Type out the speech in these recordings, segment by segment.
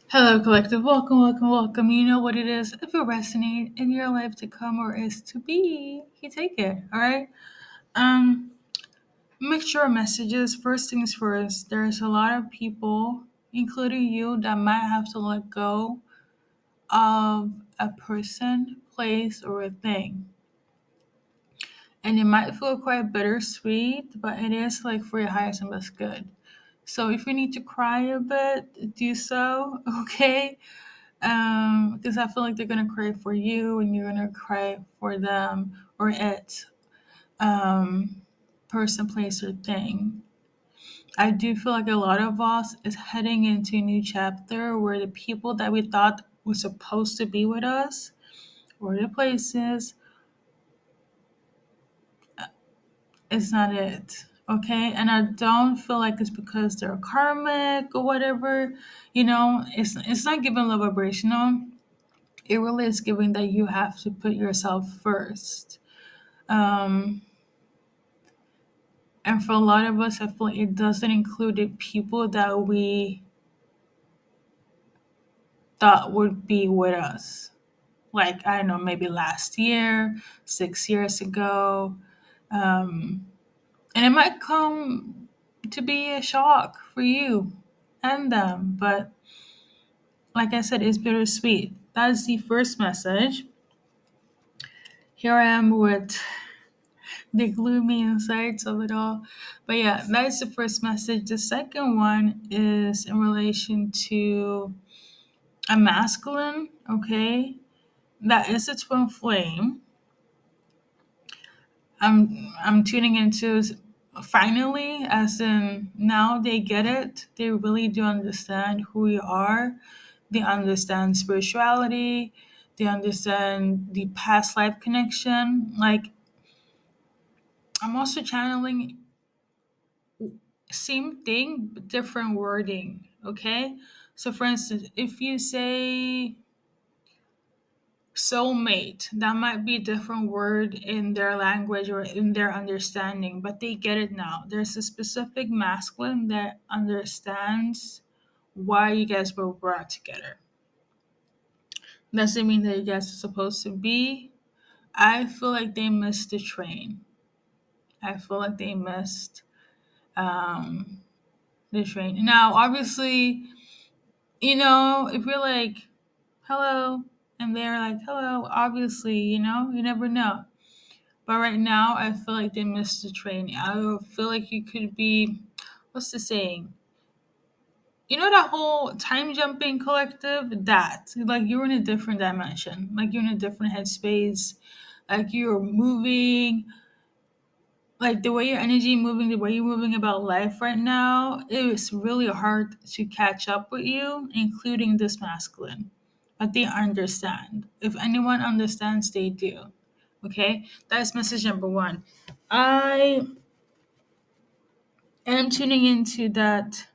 Hello, collective. Welcome, welcome, welcome. You know what it is. If you resonate in your life to come or is to be, you take it. All right. Um, Mixture of messages. First things first. There's a lot of people, including you, that might have to let go of a person, place, or a thing, and it might feel quite bittersweet, but it is like for your highest and best good. So if you need to cry a bit, do so. Okay. Because I feel like they're gonna cry for you and you're gonna cry for them or it, um, person, place, or thing. I do feel like a lot of us is heading into a new chapter where the people that we thought were supposed to be with us or the places is not it. Okay, and I don't feel like it's because they're karmic or whatever. It's not giving low vibrational. It really is giving that you have to put yourself first. Um, and for a lot of us, I feel like it doesn't include the people that we thought would be with us. Like, I don't know, maybe last year, 6 years ago. Um, and it might come to be a shock for you and them. But like I said, it's bittersweet. That's the first message. Here I am with the gloomy insights of it all. But yeah, that's the first message. The second one is in relation to a masculine, okay? That is a twin flame. I'm tuning into finally, as in now they get it. They really do understand who you are. They understand spirituality. They understand the past life connection. Like, I'm also channeling same thing but different wording. Okay, so for instance, if you say soulmate, that might be a different word in their language or in their understanding, but they get it now. There's a specific masculine that understands why you guys were brought together. Doesn't mean that you guys are supposed to be. I feel like they missed the train. I feel like they missed um the train. Now obviously, if you're like, hello, and they're like, hello, obviously, you never know. But right now, I feel like they missed the train. I feel like you could be, what's the saying? That whole time jumping collective? That. Like, you're in a different dimension. Like, you're in a different headspace. Like, you're moving. Like, the way your energy moving, the way you're moving about life right now, it is really hard to catch up with you, including this masculine. But they understand. If anyone understands, they do. Okay? That's message number one. I am tuning into that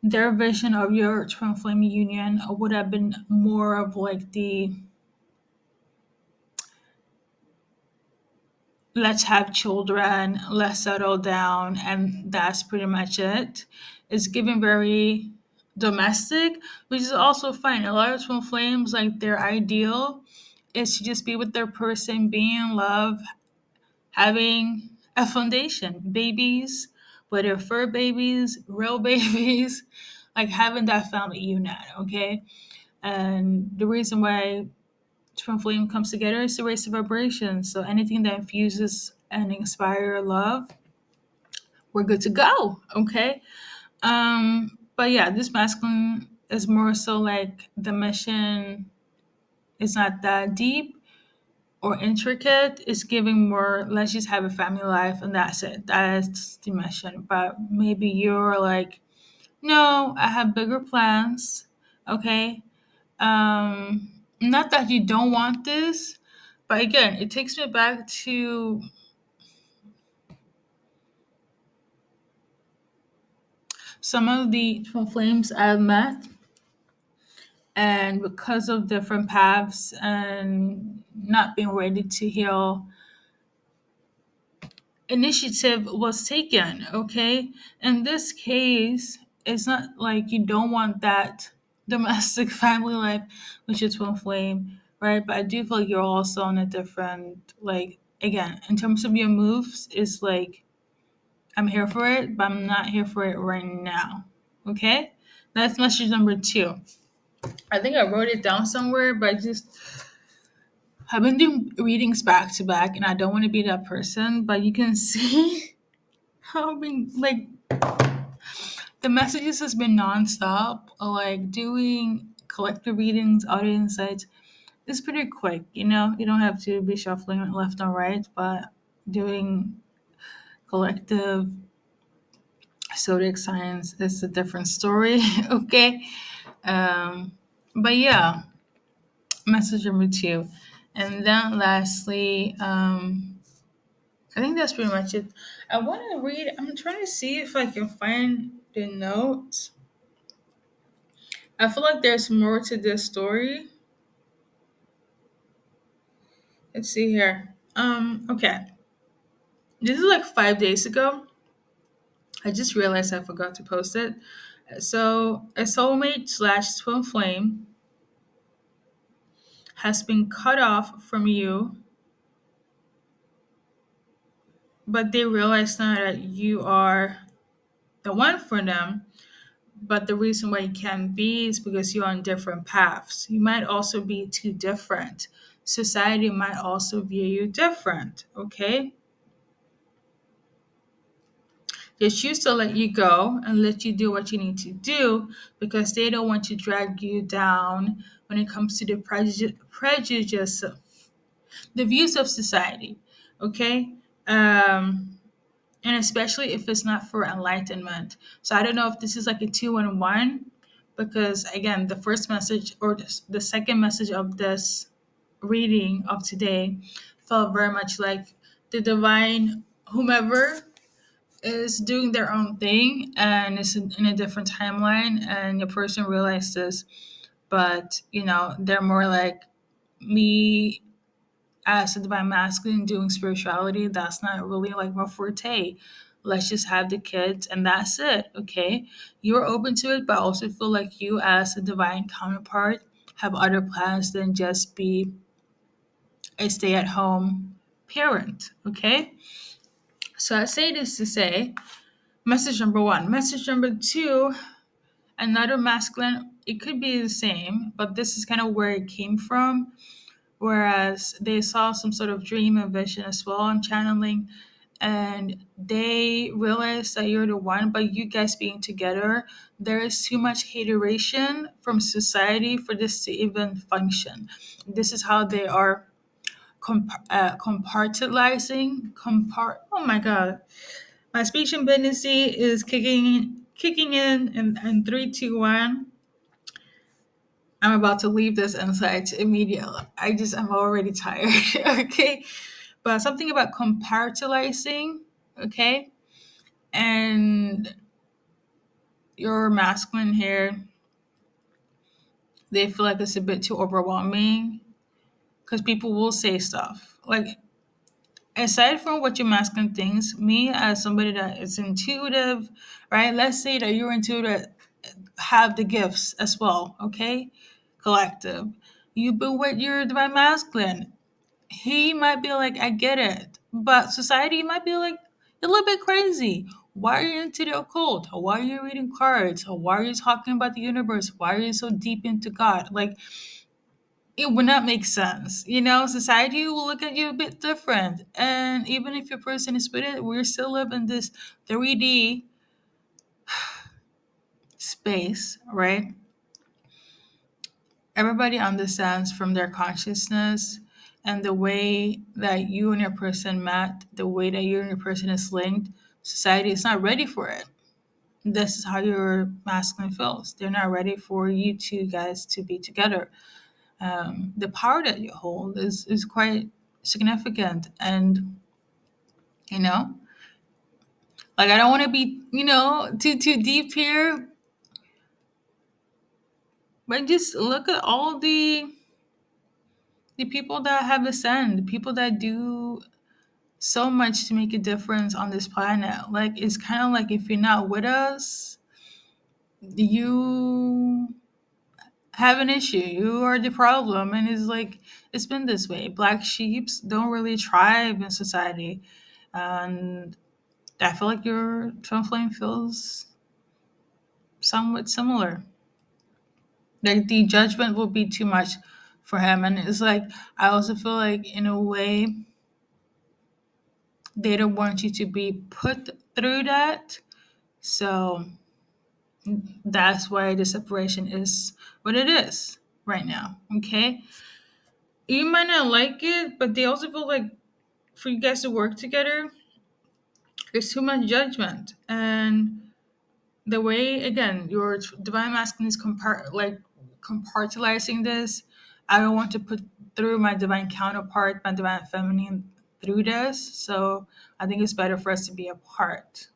their vision of your twin flame union would have been more of like the let's have children, let's settle down, and that's pretty much it. It's given very domestic, which is also fine. A lot of twin flames, like their ideal is to just be with their person, be in love, having a foundation, babies, whether fur babies, real babies, like having that family unit, okay? And the reason why twin flame comes together is to raise the vibration. So anything that infuses and inspire love, we're good to go, okay? But yeah, this masculine is more so like the mission is not that deep or intricate. It's giving more, let's just have a family life and that's it. That's the mission. But maybe you're like, no, I have bigger plans. Okay. Not that you don't want this, but again, it takes me back to some of the twin flames I've met, and because of different paths and not being ready to heal, initiative was taken. Okay, in this case, it's not like you don't want that domestic family life with your twin flame, right? But I do feel like you're also on a different, like, again, in terms of your moves, is like, I'm here for it, but I'm not here for it right now. Okay? That's message number two. I think I wrote it down somewhere, but I just, I've been doing readings back to back, and I don't want to be that person, but you can see how I've been, like, the messages has been nonstop. Like, doing collective readings, audio insights, it's pretty quick, you know? You don't have to be shuffling it left and right, but doing collective zodiac signs is a different story, okay? Um, but yeah, message number two. And then lastly, I think that's pretty much it. I want to read, I'm trying to see if I can find the notes. I feel like there's more to this story. Let's see here. Okay. This is like 5 days ago. I just realized I forgot to post it. So, a soulmate slash twin flame has been cut off from you, but they realize now that you are the one for them. But the reason why you can't be is because you're on different paths. You might also be too different. Society might also view you different, okay? They choose to let you go and let you do what you need to do because they don't want to drag you down when it comes to the prejudice, the views of society, okay? And especially if it's not for enlightenment. So I don't know if this is like a two in one, because again, the first message or the second message of this reading of today felt very much like the divine, whomever is doing their own thing and is in a different timeline, and the person realized this, but they're more like me as a divine masculine doing spirituality. That's not really like my forte. Let's just have the kids and that's it. Okay, you're open to it, but I also feel like you as a divine counterpart have other plans than just be a stay-at-home parent. Okay, so I say this to say, message number one. Message number two, another masculine, it could be the same, but this is kind of where it came from. Whereas they saw some sort of dream and vision as well on channeling, and they realized that you're the one, but you guys being together, there is too much hateration from society for this to even function. This is how they are compartmentalizing. Oh my god, my speech impedance is kicking in 3, 2, 1. I'm about to leave this insight immediately. I'm already tired. Okay. But something about compartmentalizing, okay? And your masculine here, they feel like it's a bit too overwhelming because people will say stuff. Like, aside from what your masculine thinks, me as somebody that is intuitive, right? Let's say that you're intuitive, have the gifts as well, okay? Collective. You've been with your divine masculine. He might be like, I get it. But society might be like, a little bit crazy. Why are you into the occult? Or why are you reading cards? Or why are you talking about the universe? Why are you so deep into God? Like, it would not make sense. Society will look at you a bit different. And even if your person is with it, we're still live in this 3D space, right? Everybody understands from their consciousness and the way that you and your person met, the way that you and your person is linked, society is not ready for it. This is how your masculine feels. They're not ready for you two guys to be together. The power that you hold is quite significant. And, you know, like, I don't want to be, too deep here, but just look at all the people that have ascended, the people that do so much to make a difference on this planet. Like, it's kind of like if you're not with us, you have an issue. You are the problem. And it's like, it's been this way. Black sheeps don't really thrive in society. And I feel like your twin flame feels somewhat similar. Like the judgment will be too much for him. And it's like, I also feel like, in a way, they don't want you to be put through that. So that's why the separation is what it is right now. Okay. You might not like it, but they also feel like for you guys to work together, there's too much judgment. And the way, again, your divine masculine is compartmentalizing this. I don't want to put through my divine counterpart, my divine feminine through this. So I think it's better for us to be apart.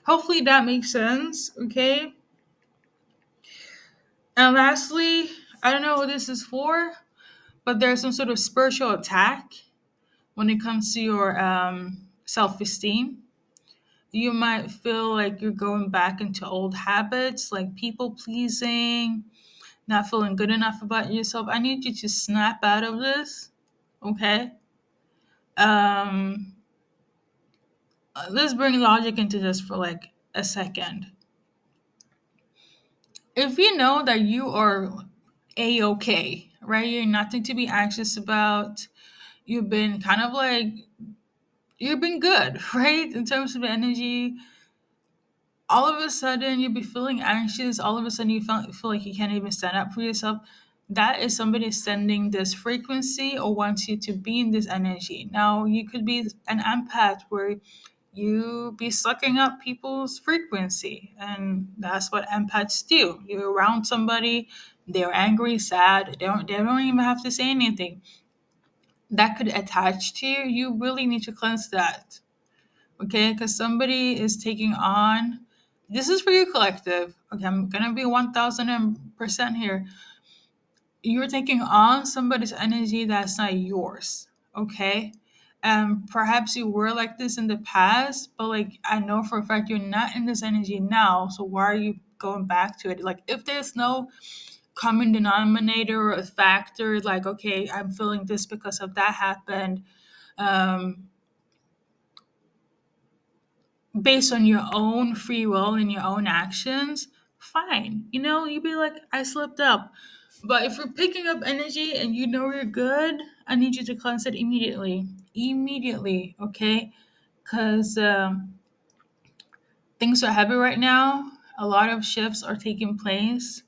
Hopefully that makes sense. Okay. And lastly, I don't know what this is for, but there's some sort of spiritual attack when it comes to your self esteem. You might feel like you're going back into old habits like people pleasing, not feeling good enough about yourself. I need you to snap out of this. Okay. Um, let's bring logic into this for like a second. If you know that you are a okay, right? You're nothing to be anxious about. You've been kind of like, you've been good, right? In terms of energy, all of a sudden you'll be feeling anxious. All of a sudden feel like you can't even stand up for yourself. That is somebody sending this frequency or wants you to be in this energy. Now, you could be an empath where you be sucking up people's frequency. And that's what empaths do. You're around somebody, they're angry, sad, they don't even have to say anything. That could attach to you. You really need to cleanse that. Okay, because somebody is taking on, this is for your collective. Okay, I'm gonna be 1000% here. You're taking on somebody's energy that's not yours. Okay, and perhaps you were like this in the past, but like, I know for a fact you're not in this energy now, so why are you going back to it? Like, if there's no common denominator or a factor, like, okay, I'm feeling this because of that happened, um based on your own free will and your own actions, fine. You'd be like, I slipped up. But if you're picking up energy and you know you're good, I need you to cleanse it immediately. Immediately, okay? Because things are heavy right now. A lot of shifts are taking place,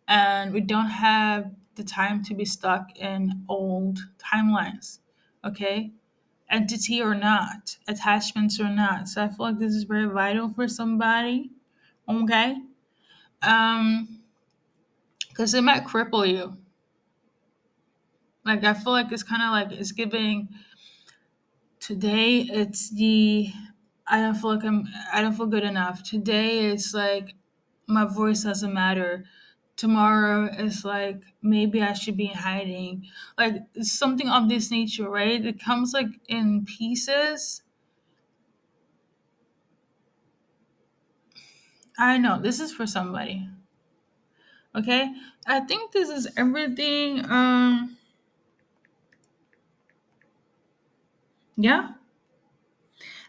and we don't have the time to be stuck in old timelines, okay? Entity or not, attachments or not. So I feel like this is very vital for somebody. Okay. Because it might cripple you. Like, I feel like it's kind of like it's giving today it's the I don't feel good enough. Today it's like my voice doesn't matter. Tomorrow it's like maybe I should be in hiding. Like, it's something of this nature, right? It comes like in pieces. I know this is for somebody. Okay. I think this is everything. Yeah.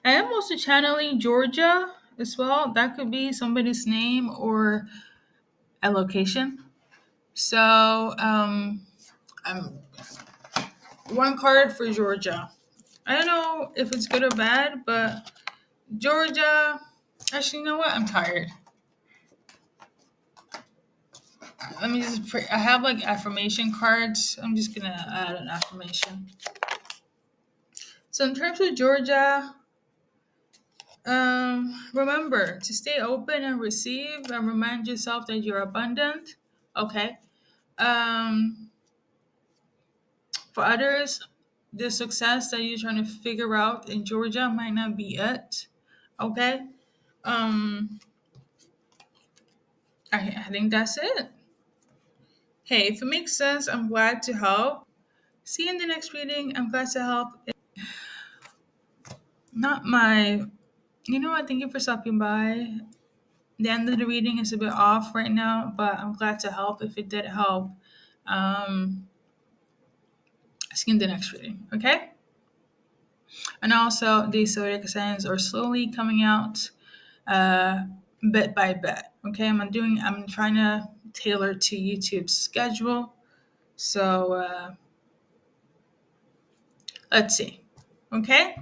I am also channeling Georgia as well. That could be somebody's name or a location. So, I'm one card for Georgia. I don't know if it's good or bad, but Georgia. Actually, you know what? I'm tired. Let me just pray. I have like affirmation cards. I'm just gonna add an affirmation. So in terms of Georgia, remember to stay open and receive, and remind yourself that you're abundant. Okay. Um, for others, the success that you're trying to figure out in Georgia might not be it. Okay. Um, I think that's it. Hey, if it makes sense, I'm glad to help. See you in the next reading. I'm glad to help. Not my, Thank you for stopping by. The end of the reading is a bit off right now, but I'm glad to help if it did help. Um, See you in the next reading, okay? And also, these zodiac signs are slowly coming out uh, bit by bit. Okay, I'm trying to tailor to YouTube's schedule. So let's see. Okay.